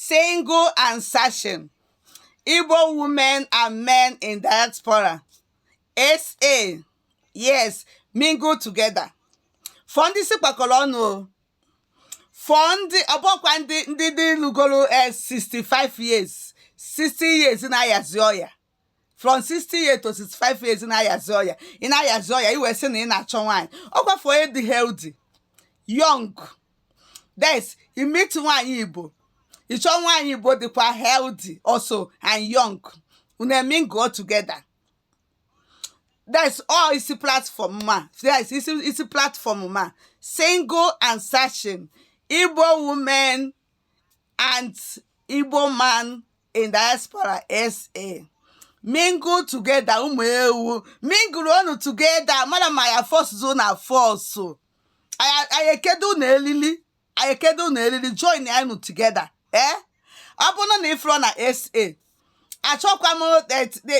single and searching. Igbo women and men in diaspora. SA. Yes, mingle together. Fondi si pakolono. Fondi abokwa ndi lugolo 65 years. 60 years in Ayazoya. From 60 years to 65 years in Ayazoya. In Ayazoya, you were saying in a chonwan. Okwa for the healthy. Young. That's you meet one Igbo. You show one Igbo they quite healthy also and young. Una mingle together. That's all it's a platform, ma. It's a platform, ma. Single and searching. Igbo women and Igbo man in diaspora SA. Mingle together, mingle on together. Madam, my first zone are false. So I kedu na elili join anu together. Abono na ifro na SA. Achọkwa m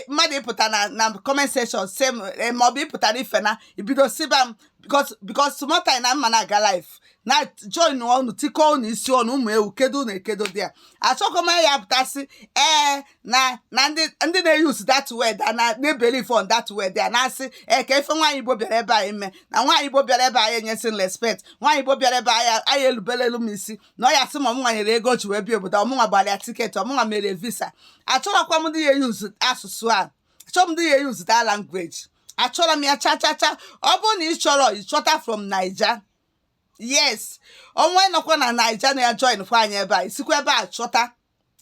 mmadụ ịpụta na comment section say ma ọ bụ ịpụta n'ife na ibido siba m because tomorrow time na mma na-aga live na join ọnụ tikọ ọnụ isi ọnụ ụmụ ewu kedu na ekedo dị ya achọkwa m ya pụtasị na ndị na-use that word na believe on that word ya na-asị ka ife nwaanyị Igbo bịara ebe a ime na nwaanyị Igbo bịara ebe a enyesi respect nwaanyị Igbo bịara ebe a elubelelu m isi na ọ ya sị ma ọmụnwa nyere ego ji wee bịa obodo ọmụnwa gbalịa tiketi ọmụnwa mere visa achọrọkwa m ndị ya use asụsụ a achọrọ m ndị ya use that language achọrọ m ya cha ọ bụrụ na ị chọrọ ịchọta from Naija yes onwe nọkwa na Naija na ya join kwa anyị ebe a isikwa ebe a chọta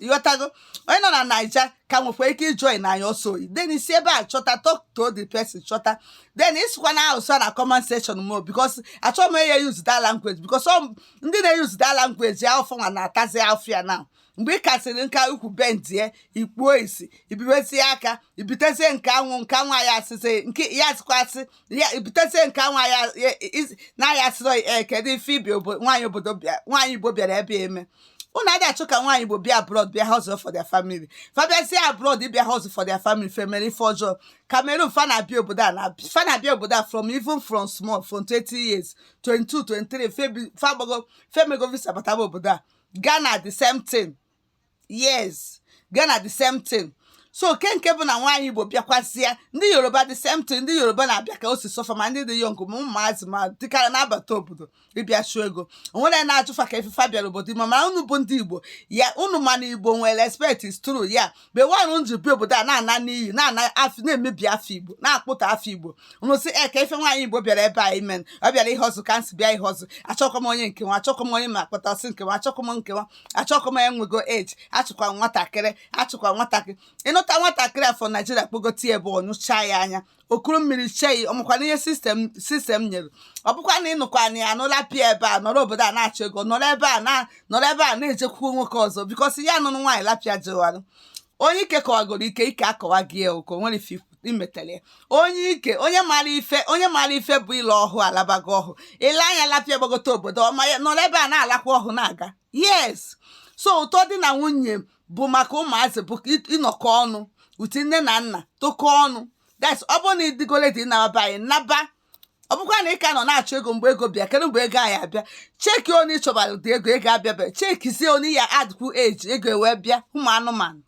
ịghọtago onye nọ na Naija ka nwekwa ike join anyị also then isi ebe a chọta talk to the person chọta then isikwa na also na comment section more because achọrọ m ya use that language because ndị na use that language ya ọfọ nwa na-atazi afịa now mgbe ị kasịrị nka ukwu bendie ikpuo isi ibibezie aka ibitezie nke anwa ya asịsị nke ya asịkwasị ya ibitezie nke anwa ya na ya asịrọ kedu ife ibi nwaanyị obodo bịa nwaanyị Igbo bịara ebe eme unu adị achọ ka nwaanyị Igbo bịa abroad bịa hustle for their family fabiazie abroad bịa hustle for their family family ife ọjọọ Cameroon fana bịa obodo a from small from 20 years 22 23 femego visa bataba obodo a Ghana the same thing. Yes, Ghana the same thing. So kenke bụ na nwaanyị Igbo bịakwasịa ndị Yoruba the same thing ndị Yoruba na-abịa ka o si sọfa ma ndị dị young ma ụmụazị ma dịkara n'abata obodo ịbịa chụọ ego onwere na-achụfa ka ife bịara obodo Igbo mana unu bụ ndị Igbo ya unu ma na Igbo nwere respect is true ya be nwaanyị nji bi obodo a na-ana n'iyi na-emebi afọ Igbo na-akpụta afọ Igbo unu si ka ife nwaanyị Igbo bịara ebe a imen ọ bịara ihe ọzọ ka nsị bịa ihe ọzọ achọkwa m onye nkewa achọkwa m onye ma akpata ọsị nkewa achọkwa m nkewa achọkwa m enwego age achụkwa nwatakịrị ịnụta nwatakịrị afọ Naijiria kpogoti ebe ọnyụcha ya anya okuru mmiri chei ọmụkwana ihe sistem nyere ọ bụkwa na ịnụkwa na ya nụla pịa ebe a nọrọ obodo a na-achọ ego nọrọ ebe a na-ejekwu nwoke ọzọ bikọsi ya nụnụ nwaanyị lapịa jewarụ onye ike kọwagoro ike akọwa gị oko nwere ife imetele onye mara ife bụ ile ọhụụ alabago ọhụụ ile anya lapịa gbagote obodo ọma ya nọrọ ebe a na-alakwa ọhụụ na-aga yes so ụtọ dị na nwunye bụ maka ụmụazị bụ ịnọkọ ọnụ uti nne na nna tokọ ọnụ that's ọ bụrụ na ịdịgole dị na-aba anyị naba ọ bụkwa na ị ka nọ na-achọ ego mgbe ego bịa kedu mgbe ego anyị abịa cheki onye ịchọbara ụdị ego abịabe chekizie onye ya adịkwu eji ego wee bịa ụmụ anụmanụ